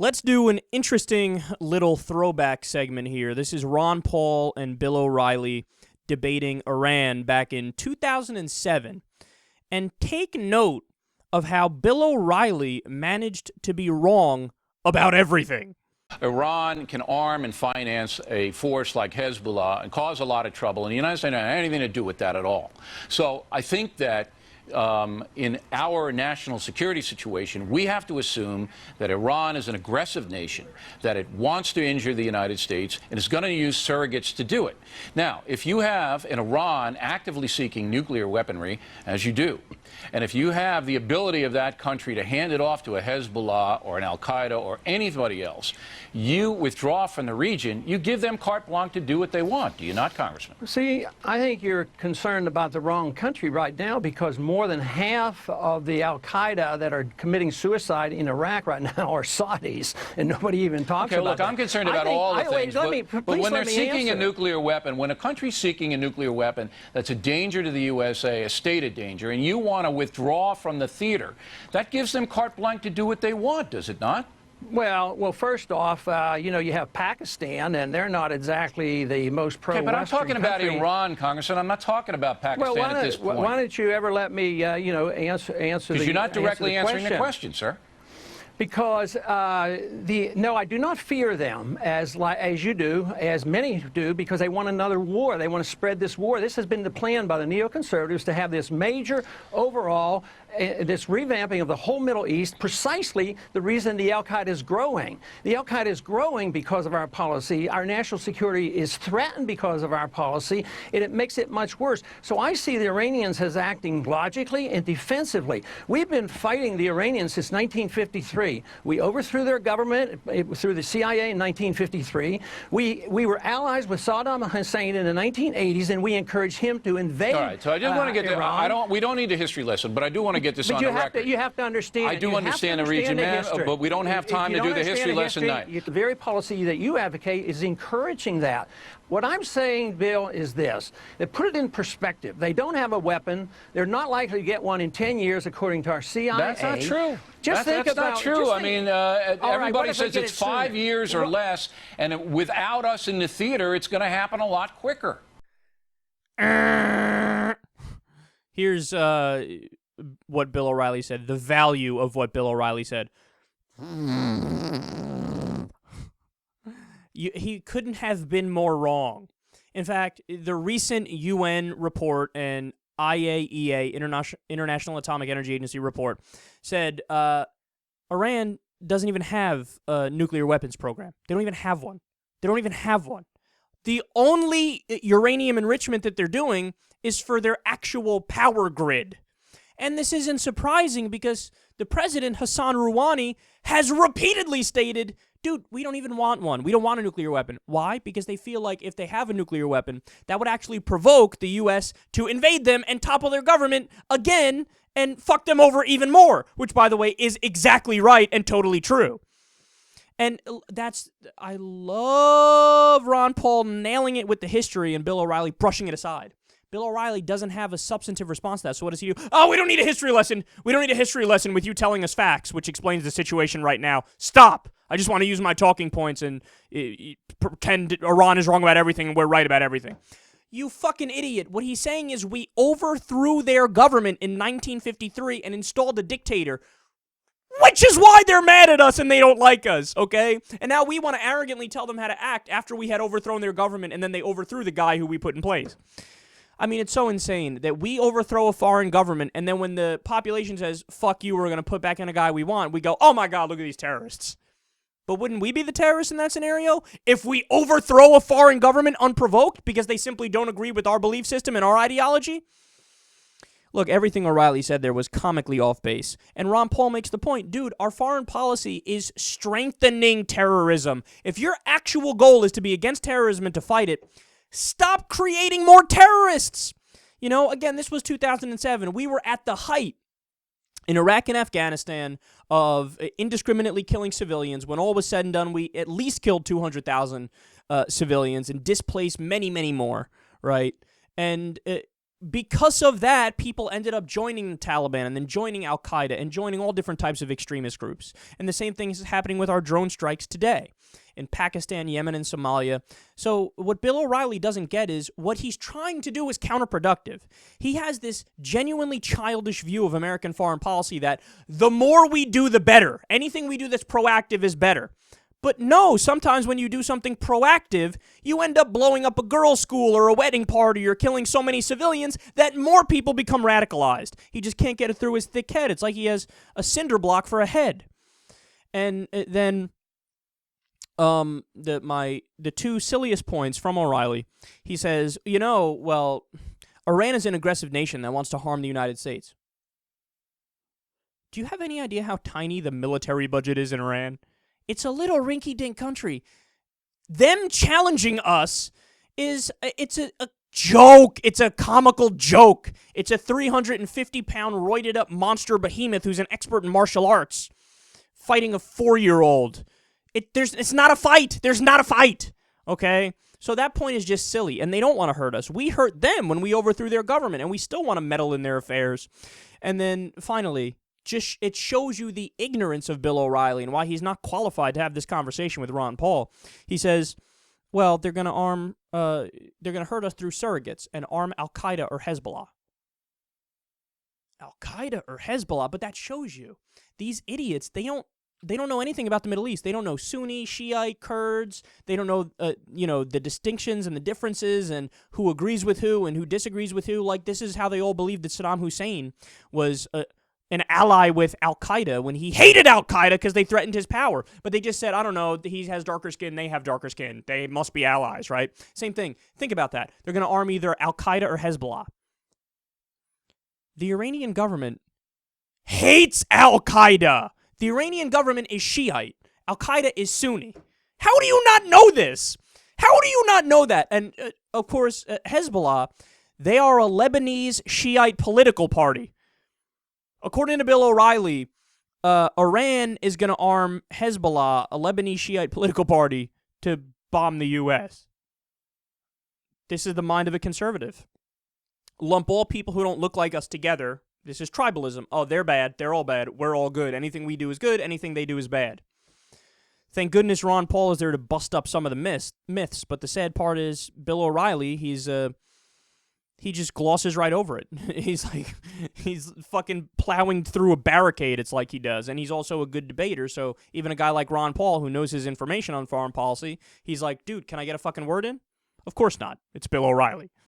Let's do an interesting little throwback segment here. This is Ron Paul and Bill O'Reilly debating Iran back in 2007. And take note of how Bill O'Reilly managed to be wrong about everything. Iran can arm and finance a force like Hezbollah and cause a lot of trouble, and the United States don't have anything to do with that at all. So I think that in our national security situation, we have to assume that Iran is an aggressive nation, that it wants to injure the United States, and is going to use surrogates to do it. Now, if you have an Iran actively seeking nuclear weaponry, as you do, and if you have the ability of that country to hand it off to a Hezbollah or an Al-Qaeda or anybody else, you withdraw from the region, you give them carte blanche to do what they want. Do you not, Congressman? See, I think you're concerned about the wrong country right now, because more than half of the Al-Qaeda that are committing suicide in Iraq right now are Saudis, and nobody even talks about that. I'm concerned about all the things, but when they're seeking a nuclear weapon, when a country's seeking a nuclear weapon that's a danger to the USA, a stated danger, and you want to withdraw from the theater, that gives them carte blanche to do what they want, does it not? Well, first off, you have Pakistan, and they're not exactly the most pro-Western but I'm talking about country. Iran, Congressman. I'm not talking about Pakistan at this point. Why don't you ever let me, answer the Because you're not directly answering the question, sir. Because no, I do not fear them as you do, as many do, because they want another war. They want to spread this war. This has been the plan by the neoconservatives to have this major overall, this revamping of the whole Middle East, precisely the reason the Al-Qaeda is growing. The Al-Qaeda is growing because of our policy. Our national security is threatened because of our policy, and it makes it much worse. So I see the Iranians as acting logically and defensively. We've been fighting the Iranians since 1953. We overthrew their government through the CIA in 1953. We were allies with Saddam Hussein in the 1980s, and we encouraged him to invade. All right, so I just want to get Iran. we don't need a history lesson, but I do want to get this on the record. You have to understand. I do understand the region, man, but we don't have time to do the history lesson tonight. The very policy that you advocate is encouraging that. What I'm saying, Bill, is this. They put it in perspective. They don't have a weapon. They're not likely to get one in 10 years, according to our CIA. That's not true. That's not true. I mean, everybody says it's 5 years or less, and without us in the theater, it's going to happen a lot quicker. Here's what Bill O'Reilly said, the value of what Bill O'Reilly said. He couldn't have been more wrong. In fact, the recent UN report and IAEA, International Atomic Energy Agency report, said Iran doesn't even have a nuclear weapons program. They don't even have one. The only uranium enrichment that they're doing is for their actual power grid. And this isn't surprising because the president, Hassan Rouhani, has repeatedly stated, dude, we don't even want one. We don't want a nuclear weapon. Why? Because they feel like if they have a nuclear weapon, that would actually provoke the U.S. to invade them and topple their government again and fuck them over even more, which, by the way, is exactly right and totally true. And I love Ron Paul nailing it with the history and Bill O'Reilly brushing it aside. Bill O'Reilly doesn't have a substantive response to that, so what does he do? Oh, we don't need a history lesson. We don't need a history lesson with you telling us facts, which explains the situation right now. Stop. I just want to use my talking points and pretend Iran is wrong about everything and we're right about everything. You fucking idiot. What he's saying is we overthrew their government in 1953 and installed a dictator, which is why they're mad at us and they don't like us, okay? And now we want to arrogantly tell them how to act after we had overthrown their government and then they overthrew the guy who we put in place. I mean, it's so insane that we overthrow a foreign government, and then when the population says, fuck you, we're going to put back in a guy we want, we go, oh my God, look at these terrorists. But wouldn't we be the terrorists in that scenario? If we overthrow a foreign government unprovoked because they simply don't agree with our belief system and our ideology? Look, everything O'Reilly said there was comically off base. And Ron Paul makes the point, dude, our foreign policy is strengthening terrorism. If your actual goal is to be against terrorism and to fight it, stop creating more terrorists. You know, again, this was 2007. We were at the height in Iraq and Afghanistan of indiscriminately killing civilians. When all was said and done, we at least killed 200,000 civilians and displaced many, many more, right? And because of that, people ended up joining the Taliban and then joining Al-Qaeda and joining all different types of extremist groups. And the same thing is happening with our drone strikes today in Pakistan, Yemen, and Somalia. So what Bill O'Reilly doesn't get is what he's trying to do is counterproductive. He has this genuinely childish view of American foreign policy that the more we do, the better. Anything we do that's proactive is better. But no, sometimes when you do something proactive, you end up blowing up a girls' school or a wedding party or killing so many civilians that more people become radicalized. He just can't get it through his thick head. It's like he has a cinder block for a head. And then the two silliest points from O'Reilly, he says, well, Iran is an aggressive nation that wants to harm the United States. Do you have any idea how tiny the military budget is in Iran? It's a little rinky-dink country. Them challenging us it's a joke. It's a comical joke. It's a 350-pound roided-up monster behemoth who's an expert in martial arts fighting a 4-year-old. It's not a fight. There's not a fight. Okay? So that point is just silly, and they don't want to hurt us. We hurt them when we overthrew their government, and we still want to meddle in their affairs. And then, finally, it shows you the ignorance of Bill O'Reilly and why he's not qualified to have this conversation with Ron Paul. He says, well, they're going to hurt us through surrogates and arm Al-Qaeda or Hezbollah. Al-Qaeda or Hezbollah, but that shows you these idiots, they don't know anything about the Middle East. They don't know Sunni, Shiite, Kurds. They don't know, the distinctions and the differences and who agrees with who and who disagrees with who. Like, this is how they all believed that Saddam Hussein was an ally with Al-Qaeda when he hated Al-Qaeda because they threatened his power. But they just said, I don't know, he has darker skin, they have darker skin. They must be allies, right? Same thing. Think about that. They're going to arm either Al-Qaeda or Hezbollah. The Iranian government hates Al-Qaeda. The Iranian government is Shiite. Al-Qaeda is Sunni. How do you not know this? How do you not know that? And, of course, Hezbollah, they are a Lebanese Shiite political party. According to Bill O'Reilly, Iran is going to arm Hezbollah, a Lebanese Shiite political party, to bomb the U.S. This is the mind of a conservative. Lump all people who don't look like us together. This is tribalism. Oh, they're bad. They're all bad. We're all good. Anything we do is good. Anything they do is bad. Thank goodness Ron Paul is there to bust up some of the myths. But the sad part is Bill O'Reilly, he just glosses right over it. He's fucking plowing through a barricade, it's like he does. And he's also a good debater, so even a guy like Ron Paul, who knows his information on foreign policy, he's like, dude, can I get a fucking word in? Of course not. It's Bill O'Reilly.